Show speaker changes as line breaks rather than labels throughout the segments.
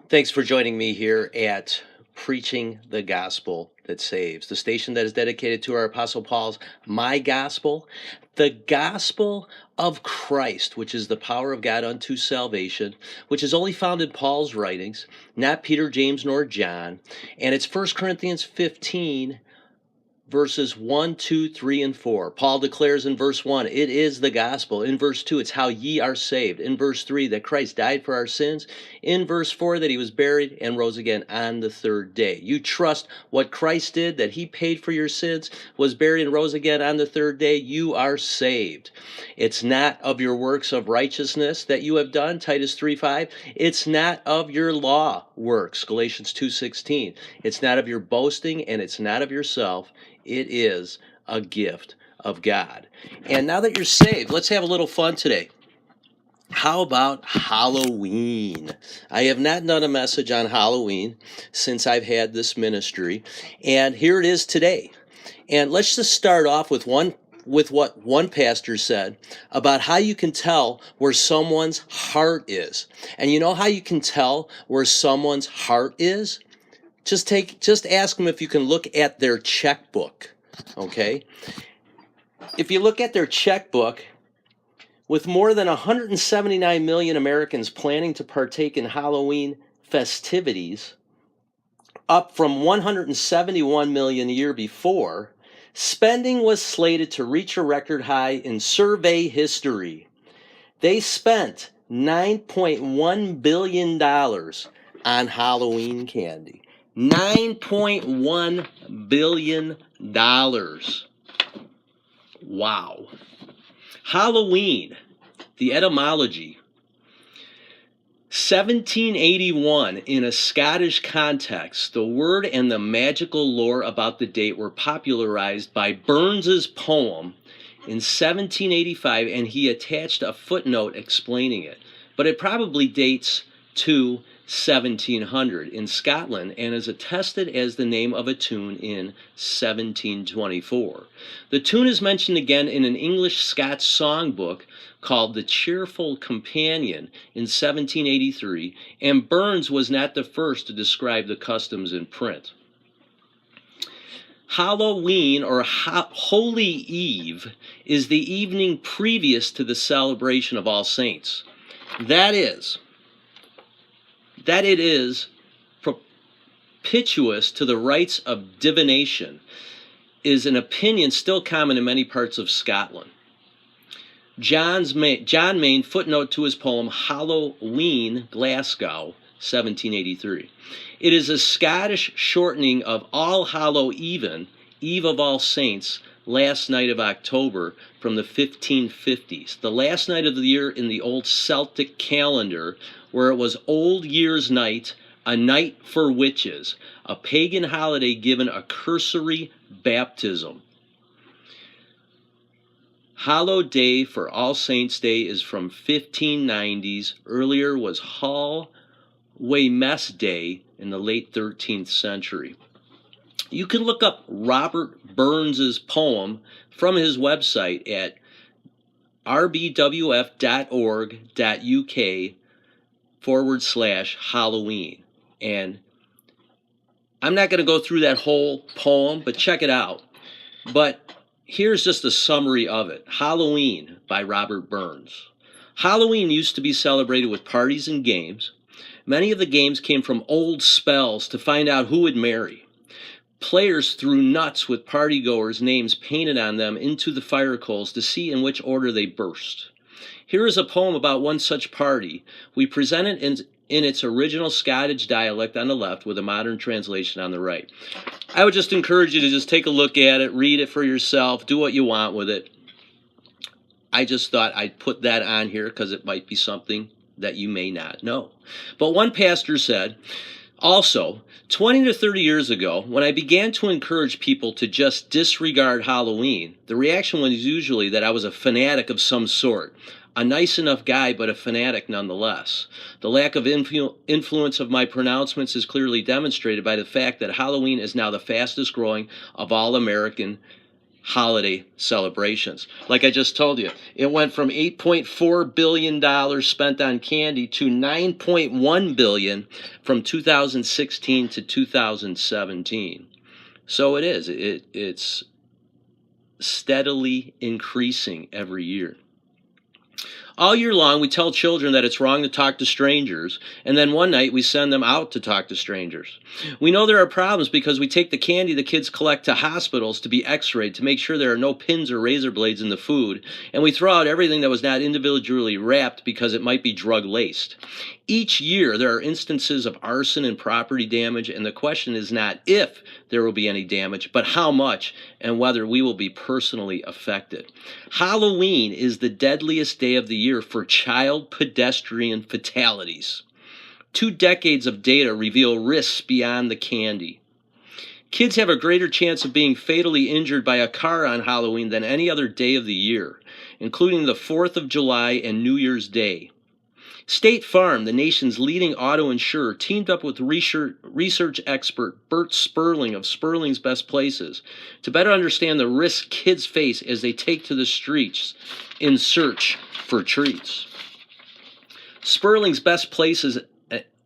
Thanks for joining me here at Preaching the Gospel That Saves, the station that is dedicated to our Apostle Paul's My Gospel, the gospel of Christ, which is the power of God unto salvation, which is only found in Paul's writings, not Peter, James, nor John. And it's 1 Corinthians 15, verses 1, 2, 3, and 4. Paul declares in verse 1, it is the gospel. In verse 2, it's how ye are saved. In verse 3, that Christ died for our sins. In verse 4, that he was buried and rose again on the third day. You trust what Christ did, that he paid for your sins, was buried and rose again on the third day. You are saved. It's not of your works of righteousness that you have done, Titus 3:5. It's not of your law works, Galatians 2:16. It's not of your boasting, and it's not of yourself. It is a gift of God. And now that you're saved, let's have a little fun today. How about Halloween? I have not done a message on Halloween since I've had this ministry, and here it is today. And let's just start off with what one pastor said about how you can tell where someone's heart is. And you know how you can tell where someone's heart is? Just ask them if you can look at their checkbook, okay? If you look at their checkbook, with more than 179 million Americans planning to partake in Halloween festivities, up from 171 million the year before, spending was slated to reach a record high in survey history. They spent $9.1 billion on Halloween candy. $9.1 billion. Wow. Halloween, the etymology. 1781, in a Scottish context, the word and the magical lore about the date were popularized by Burns's poem in 1785, and he attached a footnote explaining it. But it probably dates to 1700 in Scotland and is attested as the name of a tune in 1724. The tune is mentioned again in an English-Scots songbook called The Cheerful Companion in 1783, and Burns was not the first to describe the customs in print. Halloween, or Holy Eve, is the evening previous to the celebration of All Saints. That it is propitious to the rites of divination is an opinion still common in many parts of Scotland. John Maine, footnote to his poem Halloween, Glasgow, 1783. It is a Scottish shortening of All Hallow Even, Eve of All Saints, last night of October, from the 1550s, the last night of the year in the old Celtic calendar, where it was Old Year's Night, a night for witches, a pagan holiday given a cursory baptism. Hallowed Day for All Saints' Day is from 1590s. Earlier was Hallowmas Day in the late 13th century. You can look up Robert Burns's poem from his website at rbwf.org.uk/Halloween. And I'm not going to go through that whole poem, but check it out. But here's just a summary of it. Halloween by Robert Burns. Halloween used to be celebrated with parties and games. Many of the games came from old spells to find out who would marry. Players threw nuts with partygoers' names painted on them into the fire coals to see in which order they burst. Here is a poem about one such party. We present it in its original Scottish dialect on the left with a modern translation on the right. I would just encourage you to just take a look at it, read it for yourself, do what you want with it. I just thought I'd put that on here because it might be something that you may not know. But one pastor said, also, 20 to 30 years ago, when I began to encourage people to just disregard Halloween, the reaction was usually that I was a fanatic of some sort. A nice enough guy, but a fanatic nonetheless. The lack of influence of my pronouncements is clearly demonstrated by the fact that Halloween is now the fastest growing of all American holiday celebrations. Like I just told you, it went from $8.4 billion spent on candy to $9.1 billion from 2016 to 2017. So it is. It's steadily increasing every year. All year long, we tell children that it's wrong to talk to strangers, and then one night we send them out to talk to strangers. We know there are problems because we take the candy the kids collect to hospitals to be x-rayed to make sure there are no pins or razor blades in the food, and we throw out everything that was not individually wrapped because it might be drug-laced. Each year, there are instances of arson and property damage, and the question is not if there will be any damage, but how much and whether we will be personally affected. Halloween is the deadliest day of the year for child pedestrian fatalities. 2 decades of data reveal risks beyond the candy. Kids have a greater chance of being fatally injured by a car on Halloween than any other day of the year, including the 4th of July and New Year's Day. State Farm, the nation's leading auto insurer, teamed up with research expert Bert Sperling of Sperling's Best Places to better understand the risks kids face as they take to the streets in search for treats. Sperling's Best Places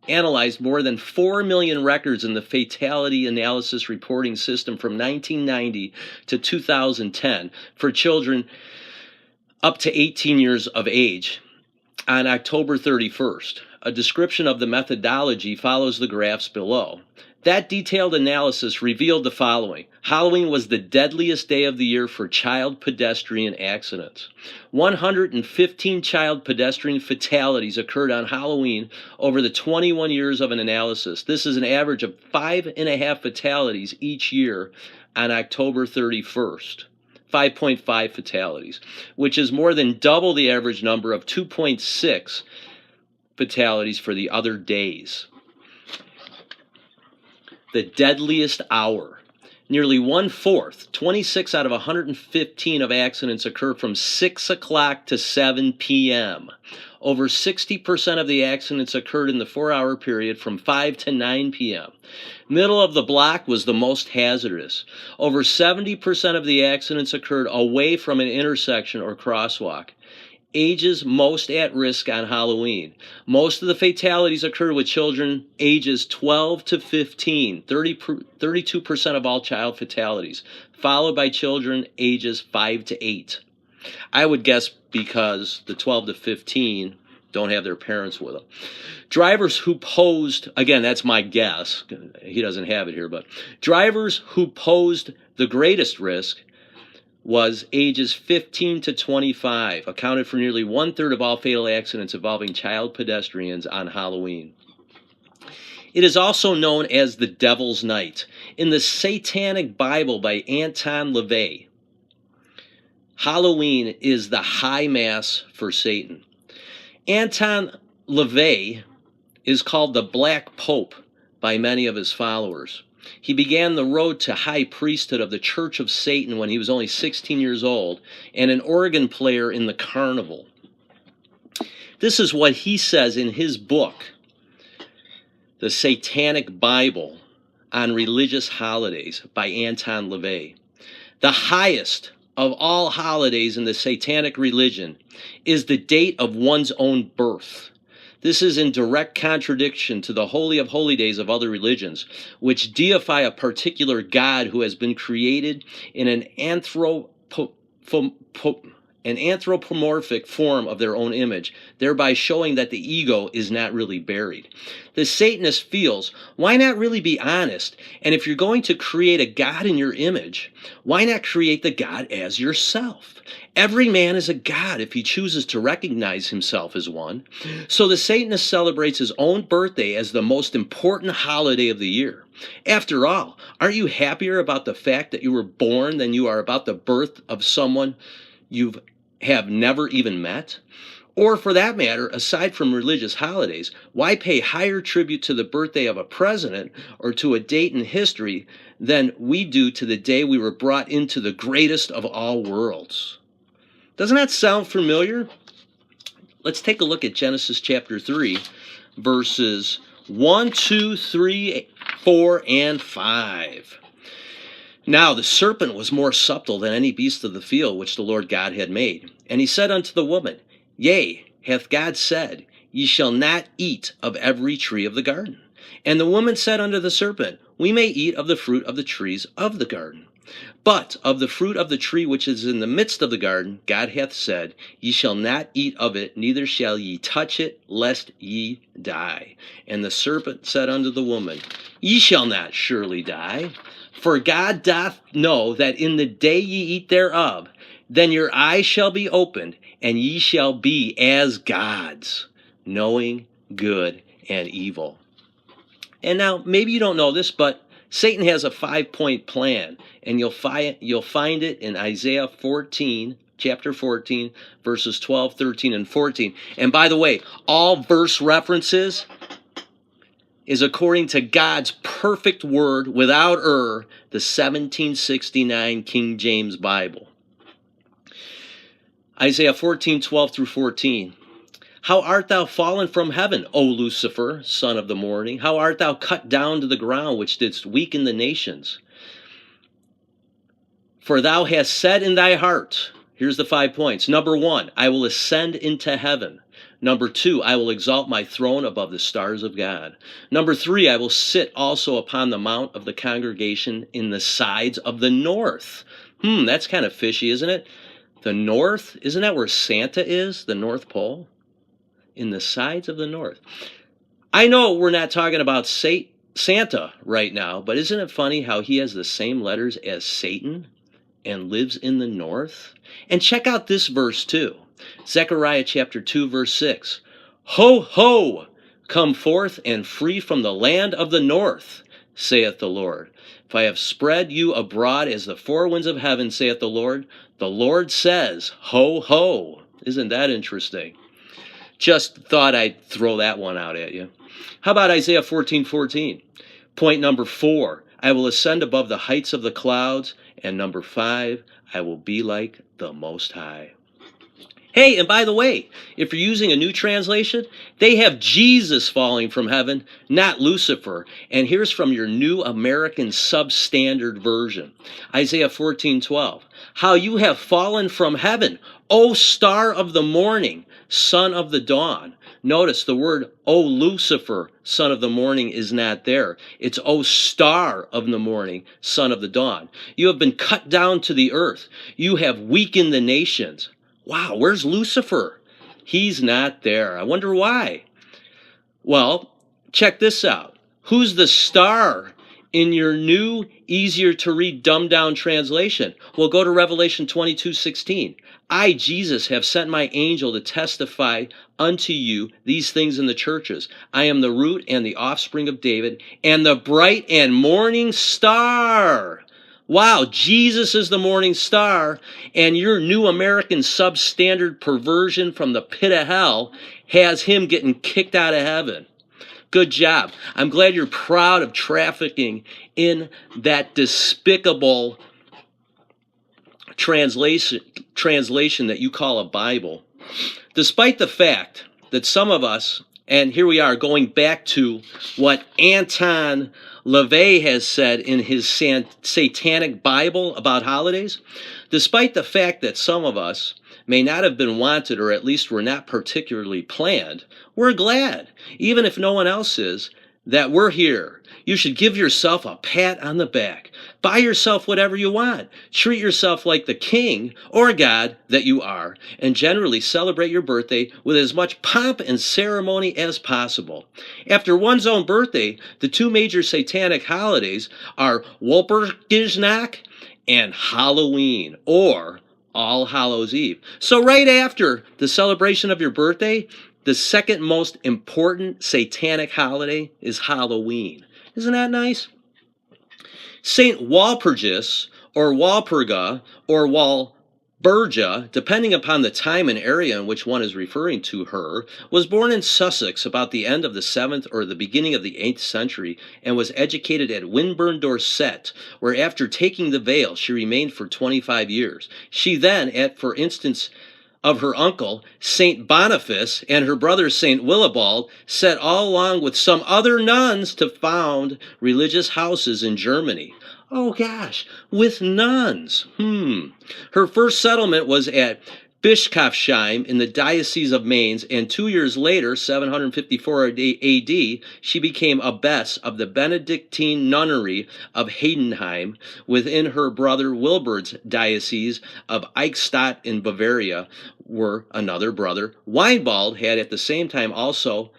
analyzed more than 4 million records in the fatality analysis reporting system from 1990 to 2010 for children up to 18 years of age. On October 31st, a description of the methodology follows the graphs below. That detailed analysis revealed the following. Halloween was the deadliest day of the year for child pedestrian accidents. 115 child pedestrian fatalities occurred on Halloween over the 21 years of an analysis. This is an average of 5.5 fatalities each year on October 31st. 5.5 fatalities, which is more than double the average number of 2.6 fatalities for the other days. The deadliest hour. Nearly 1/4, 26 out of 115 of accidents occur from 6 o'clock to 7 p.m. Over 60% of the accidents occurred in the 4-hour period from 5 to 9 p.m. Middle of the block was the most hazardous. Over 70% of the accidents occurred away from an intersection or crosswalk. Ages most at risk on Halloween. Most of the fatalities occurred with children ages 12 to 15, 32% of all child fatalities, followed by children ages 5 to 8. I would guess because the 12 to 15 don't have their parents with them. Drivers who posed, again, that's my guess, he doesn't have it here, but drivers who posed the greatest risk was ages 15 to 25, accounted for nearly 1/3 of all fatal accidents involving child pedestrians on Halloween. It is also known as the Devil's Night. In the Satanic Bible by Anton LaVey, Halloween is the high mass for Satan. Anton LaVey is called the Black Pope by many of his followers. He began the road to high priesthood of the Church of Satan when he was only 16 years old and an organ player in the carnival. This is what he says in his book, The Satanic Bible on Religious Holidays by Anton LaVey. The highest of all holidays in the satanic religion is the date of one's own birth. This is in direct contradiction to the Holy of Holy Days of other religions, which deify a particular God who has been created in an anthropomorphic form of their own image, thereby showing that the ego is not really buried. The Satanist feels, why not really be honest? And if you're going to create a God in your image, why not create the God as yourself? Every man is a God if he chooses to recognize himself as one. So the Satanist celebrates his own birthday as the most important holiday of the year. After all, aren't you happier about the fact that you were born than you are about the birth of someone you have never even met? Or for that matter, aside from religious holidays, why pay higher tribute to the birthday of a president or to a date in history than we do to the day we were brought into the greatest of all worlds? Doesn't that sound familiar? Let's take a look at Genesis chapter 3, verses 1, 2, 3, 4, and 5. Now the serpent was more subtle than any beast of the field which the Lord God had made. And he said unto the woman, Yea, hath God said, Ye shall not eat of every tree of the garden? And the woman said unto the serpent, We may eat of the fruit of the trees of the garden. But of the fruit of the tree which is in the midst of the garden, God hath said, Ye shall not eat of it, neither shall ye touch it, lest ye die. And the serpent said unto the woman, Ye shall not surely die. For God doth know that in the day ye eat thereof, then your eyes shall be opened, and ye shall be as gods, knowing good and evil. And now, maybe you don't know this, but Satan has a 5-point plan, and you'll find it in Isaiah 14, chapter 14, verses 12, 13, and 14. And by the way, all verse references is according to God's perfect word without error, the 1769 King James Bible. Isaiah 14, 12 through 14. How art thou fallen from heaven, O Lucifer, son of the morning? How art thou cut down to the ground, which didst weaken the nations? For thou hast said in thy heart, here's the 5 points. Number 1, I will ascend into heaven. Number 2, I will exalt my throne above the stars of God. Number 3, I will sit also upon the mount of the congregation in the sides of the north. That's kind of fishy, isn't it? The north, isn't that where Santa is, the North Pole? In the sides of the north. I know we're not talking about Santa right now, but isn't it funny how he has the same letters as Satan and lives in the north? And check out this verse too. Zechariah chapter 2, verse 6. Ho, ho, come forth and free from the land of the north, saith the Lord. If I have spread you abroad as the four winds of heaven, saith the Lord says, ho, ho. Isn't that interesting? Just thought I'd throw that one out at you. How about Isaiah 14, 14? Point number 4, I will ascend above the heights of the clouds. And number 5, I will be like the Most High. Hey, and by the way, if you're using a new translation, they have Jesus falling from heaven, not Lucifer. And here's from your New American Substandard Version. Isaiah 14, 12. How you have fallen from heaven, O star of the morning, son of the dawn. Notice the word, O Lucifer, son of the morning, is not there. It's O star of the morning, son of the dawn. You have been cut down to the earth. You have weakened the nations. Wow, where's Lucifer? He's not there. I wonder why. Well, check this out. Who's the star in your new, easier to read, dumbed down translation? Well, go to Revelation 22:16. I, Jesus, have sent my angel to testify unto you these things in the churches. I am the root and the offspring of David, and the bright and morning star. Wow, Jesus is the morning star, and your New American Substandard perversion from the pit of hell has him getting kicked out of heaven. Good job. I'm glad you're proud of trafficking in that despicable translation that you call a Bible. Despite the fact that some of us, and here we are going back to what Anton LaVey has said in his satanic Bible about holidays, despite the fact that some of us may not have been wanted, or at least were not particularly planned, we're glad, even if no one else is, that we're here. You should give yourself a pat on the back. Buy yourself whatever you want. Treat yourself like the king or God that you are, and generally celebrate your birthday with as much pomp and ceremony as possible. After one's own birthday, the two major satanic holidays are Walpurgisnacht and Halloween, or All Hallows Eve. So right after the celebration of your birthday, the second most important satanic holiday is Halloween. Isn't that nice? Saint Walpurgis, or Walpurga, or Walburga, depending upon the time and area in which one is referring to her, was born in Sussex about the end of the 7th or the beginning of the 8th century, and was educated at Winburn, Dorset, where after taking the veil she remained for 25 years. She then, for instance of her uncle, Saint Boniface, and her brother Saint Willibald, set all along with some other nuns to found religious houses in Germany. Oh gosh, with nuns. Her first settlement was at Bischofsheim in the Diocese of Mainz, and 2 years later, 754 AD, she became abbess of the Benedictine nunnery of Heidenheim within her brother Wilbert's diocese of Eichstätt in Bavaria, where another brother, Weinbald, had at the same time also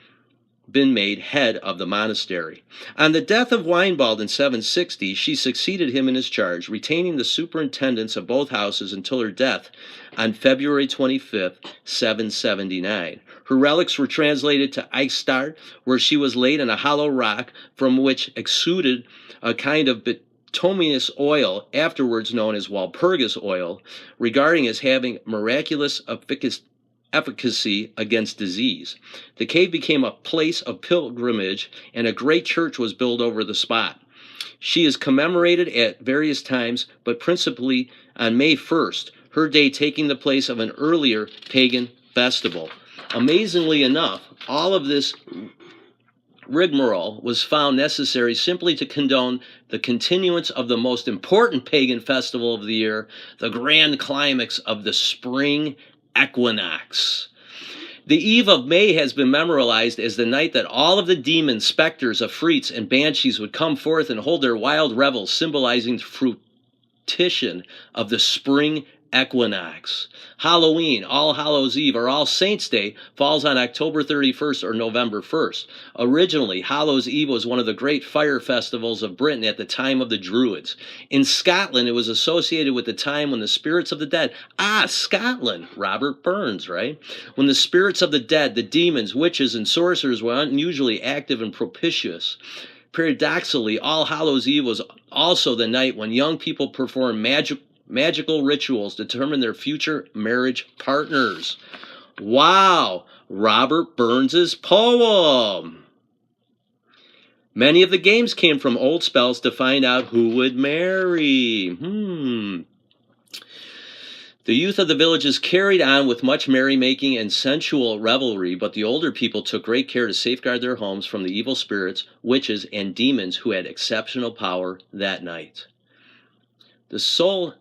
been made head of the monastery. On the death of Weinbald in 760, she succeeded him in his charge, retaining the superintendence of both houses until her death on February 25th, 779. Her relics were translated to Eichstätt, where she was laid in a hollow rock from which exuded a kind of bituminous oil, afterwards known as Walpurgis oil, regarding as having miraculous efficacy against disease. The cave became a place of pilgrimage, and a great church was built over the spot. She is commemorated at various times, but principally on May 1st, her day taking the place of an earlier pagan festival. Amazingly enough, all of this rigmarole was found necessary simply to condone the continuance of the most important pagan festival of the year, the grand climax of the spring equinox. The eve of May has been memorialized as the night that all of the demons, specters, afrits, and banshees would come forth and hold their wild revels, symbolizing the fruition of the spring equinox. Halloween, All Hallows Eve, or All Saints' Day falls on October 31st or November 1st. Originally, Hallows Eve was one of the great fire festivals of Britain at the time of the Druids. In Scotland, it was associated with the time when the spirits of the dead, Scotland, Robert Burns, right? When the spirits of the dead, the demons, witches, and sorcerers were unusually active and propitious. Paradoxically, All Hallows Eve was also the night when young people performed magical rituals determine their future marriage partners. Wow, Robert Burns's poem. Many of the games came from old spells to find out who would marry. The youth of the villages carried on with much merrymaking and sensual revelry, but the older people took great care to safeguard their homes from the evil spirits, witches, and demons who had exceptional power that night. The solstices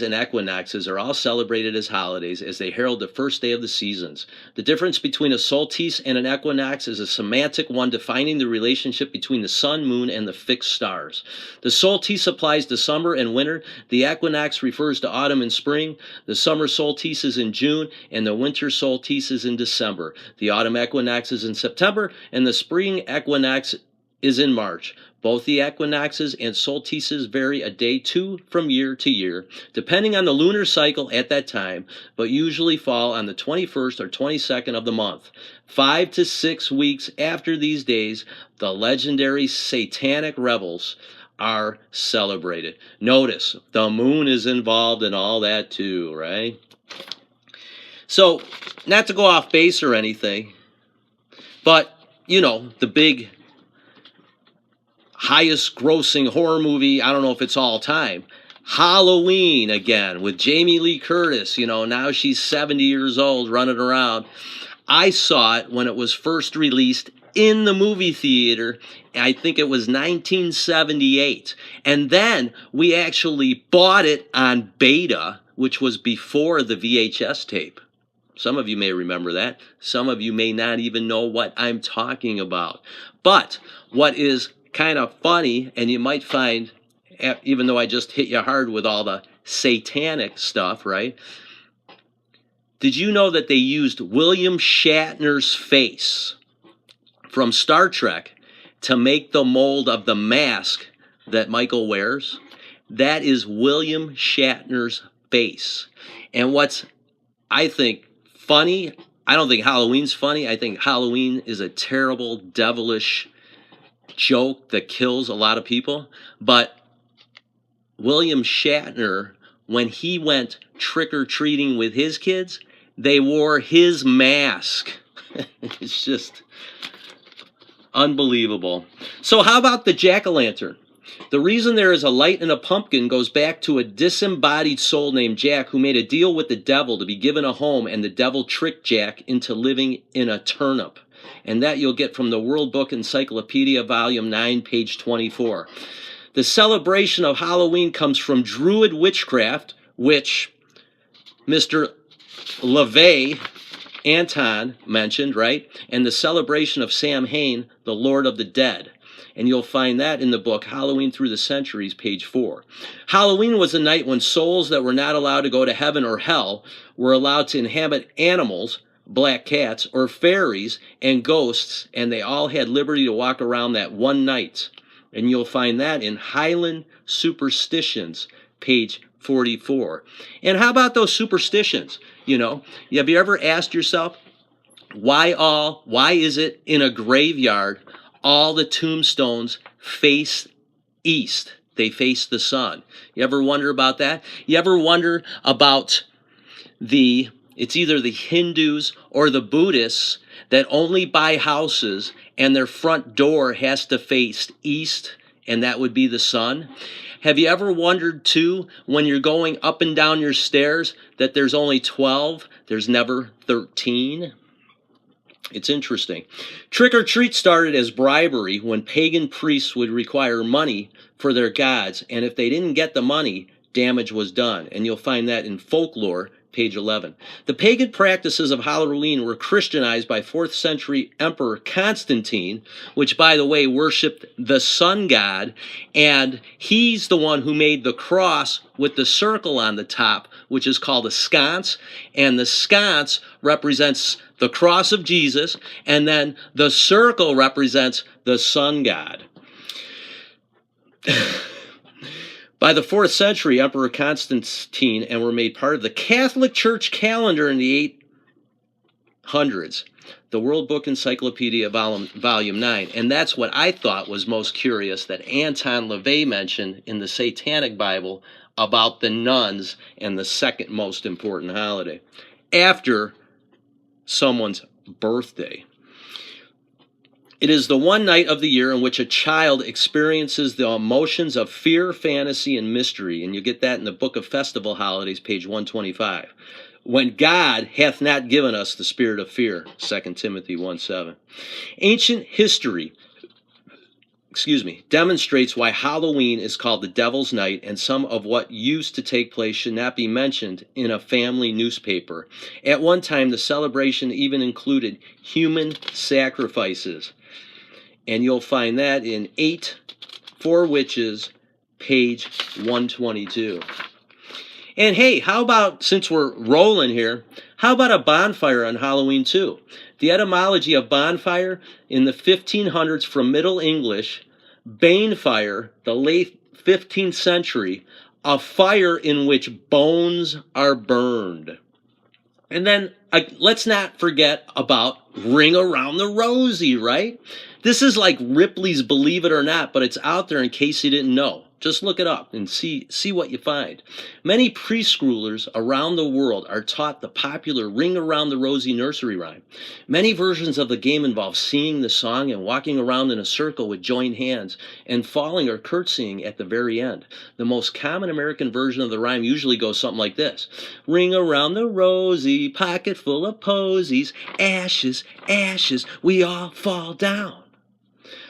and equinoxes are all celebrated as holidays as they herald the first day of the seasons. The difference between a solstice and an equinox is a semantic one, defining the relationship between the sun, moon, and the fixed stars. The solstice applies to summer and winter. The equinox refers to autumn and spring. The summer solstice is in June, and the winter solstice is in December. The autumn equinox is in September, and the spring equinox is in March. Both the equinoxes and solstices vary a day too from year to year, depending on the lunar cycle at that time, but usually fall on the 21st or 22nd of the month. 5 to 6 weeks after these days, the legendary satanic revels are celebrated. Notice, the moon is involved in all that too, right? So, not to go off base or anything, but, the big highest grossing horror movie, I don't know if it's all time, Halloween again with Jamie Lee Curtis. Now she's 70 years old running around. I saw it when it was first released in the movie theater. I think it was 1978. And then we actually bought it on beta, which was before the VHS tape. Some of you may remember that. Some of you may not even know what I'm talking about. But what is kind of funny, and you might find, even though I just hit you hard with all the satanic stuff, right? Did you know that they used William Shatner's face from Star Trek to make the mold of the mask that Michael wears? That is William Shatner's face. And what's, I think, funny, I don't think Halloween's funny. I think Halloween is a terrible, devilish joke that kills a lot of people. But William Shatner, when he went trick-or-treating with his kids, they wore his mask. It's just unbelievable. So how about the jack-o'-lantern? The reason there is a light in a pumpkin goes back to a disembodied soul named Jack who made a deal with the devil to be given a home, and the devil tricked Jack into living in a turnip. And that you'll get from the World Book Encyclopedia, Volume 9, page 24. The celebration of Halloween comes from Druid witchcraft, which Mr. LaVey Anton mentioned, right? And the celebration of Samhain, the Lord of the Dead. And you'll find that in the book Halloween Through the Centuries, page 4. Halloween was the night when souls that were not allowed to go to heaven or hell were allowed to inhabit animals, black cats, or fairies and ghosts, and they all had liberty to walk around that one night. And you'll find that in Highland Superstitions, page 44. And how about those superstitions? You know, have you ever asked yourself, why is it in a graveyard all the tombstones face east? They face the sun. You ever wonder about that? You ever wonder about it's either the Hindus or the Buddhists that only buy houses and their front door has to face east, and that would be the sun? Have you ever wondered, too, when you're going up and down your stairs, that there's only 12, there's never 13? It's interesting. Trick or treat started as bribery when pagan priests would require money for their gods, and if they didn't get the money, damage was done. And you'll find that in Folklore, page 11. The pagan practices of Halloween were Christianized by 4th century Emperor Constantine, which, by the way, worshipped the sun god, and he's the one who made the cross with the circle on the top, which is called a sconce, and the sconce represents the cross of Jesus, and then the circle represents the sun god. By the 4th century, Emperor Constantine and were made part of the Catholic Church calendar in the 800s, the World Book Encyclopedia, Volume 9. And that's what I thought was most curious, that Anton LaVey mentioned in the Satanic Bible about the nuns and the second most important holiday after someone's birthday. It is the one night of the year in which a child experiences the emotions of fear, fantasy, and mystery. And you get that in the Book of Festival Holidays, page 125. When God hath not given us the spirit of fear, 2 Timothy 1:7. Ancient history, demonstrates why Halloween is called the Devil's Night, and some of what used to take place should not be mentioned in a family newspaper. At one time, the celebration even included human sacrifices. And you'll find that in 4 Witches, page 122. And hey, how about, since we're rolling here, how about a bonfire on Halloween too? The etymology of bonfire in the 1500s from Middle English, banefire, the late 15th century, a fire in which bones are burned. And then let's not forget about Ring Around the Rosie, right? This is like Ripley's Believe It or Not, but it's out there in case you didn't know. Just look it up and see what you find. Many preschoolers around the world are taught the popular Ring Around the Rosie nursery rhyme. Many versions of the game involve singing the song and walking around in a circle with joined hands and falling or curtsying at the very end. The most common American version of the rhyme usually goes something like this. Ring around the rosy, pocket full of posies, ashes, ashes, we all fall down.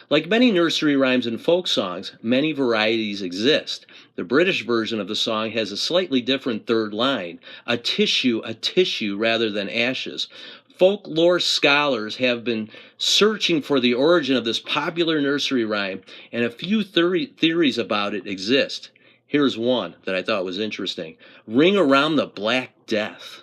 Like many nursery rhymes and folk songs, many varieties exist. The British version of the song has a slightly different third line, a tissue, rather than ashes. Folklore scholars have been searching for the origin of this popular nursery rhyme, and a few theories about it exist. Here's one that I thought was interesting. Ring around the Black Death.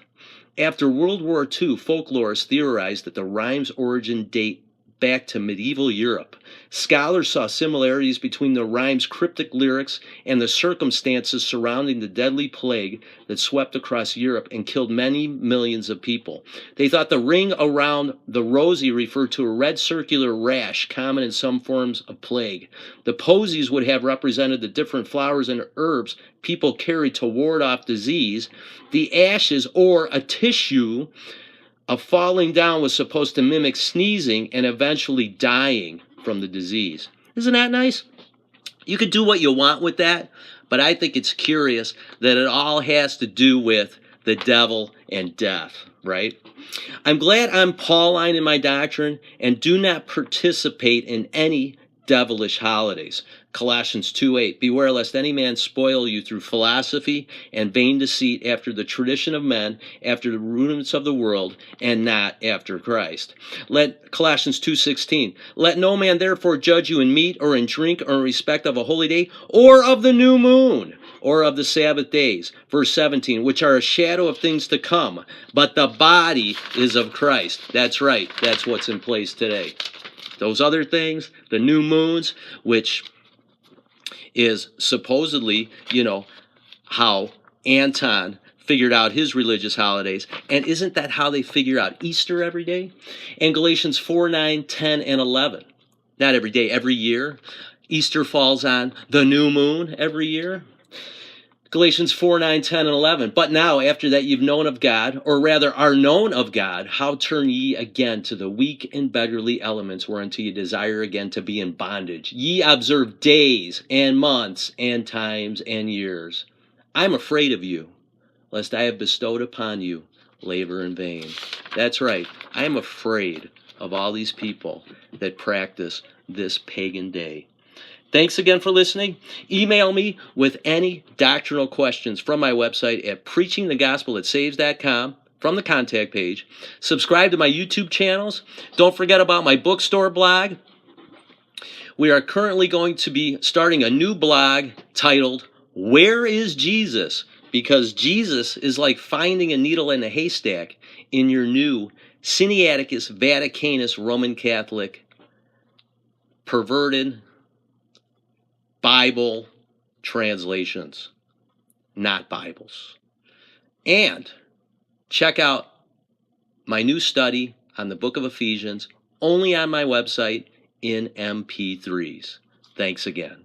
After World War II, folklorists theorized that the rhyme's origin date back to medieval Europe. Scholars saw similarities between the rhyme's cryptic lyrics and the circumstances surrounding the deadly plague that swept across Europe and killed many millions of people. They thought the ring around the rosy referred to a red circular rash common in some forms of plague. The posies would have represented the different flowers and herbs people carried to ward off disease. The ashes, or a tissue, of falling down was supposed to mimic sneezing and eventually dying from the disease. Isn't that nice? You could do what you want with that, but I think it's curious that it all has to do with the devil and death, right? I'm glad I'm Pauline in my doctrine and do not participate in any devilish holidays. Colossians 2:8, beware lest any man spoil you through philosophy and vain deceit after the tradition of men, after the rudiments of the world, and not after Christ. Colossians 2:16, let no man therefore judge you in meat or in drink or in respect of a holy day or of the new moon or of the Sabbath days. Verse 17, which are a shadow of things to come, but the body is of Christ. That's right. That's what's in place today. Those other things, the new moons, which is supposedly, how Anton figured out his religious holidays. And isn't that how they figure out Easter every day? And Galatians 4, 9, 10, and 11. Not every day, every year. Easter falls on the new moon every year. Galatians 4, 9, 10, and 11. But now, after that you've known of God, or rather are known of God, how turn ye again to the weak and beggarly elements, whereunto ye desire again to be in bondage? Ye observe days and months and times and years. I'm afraid of you, lest I have bestowed upon you labor in vain. That's right. I am afraid of all these people that practice this pagan day. Thanks again for listening. Email me with any doctrinal questions from my website at preachingthegospelthatsaves.com from the contact page. Subscribe to my YouTube channels. Don't forget about my bookstore blog. We are currently going to be starting a new blog titled, Where is Jesus? Because Jesus is like finding a needle in a haystack in your new Sinaiticus Vaticanus Roman Catholic perverted Bible translations, not Bibles. And check out my new study on the book of Ephesians, only on my website in MP3s. Thanks again.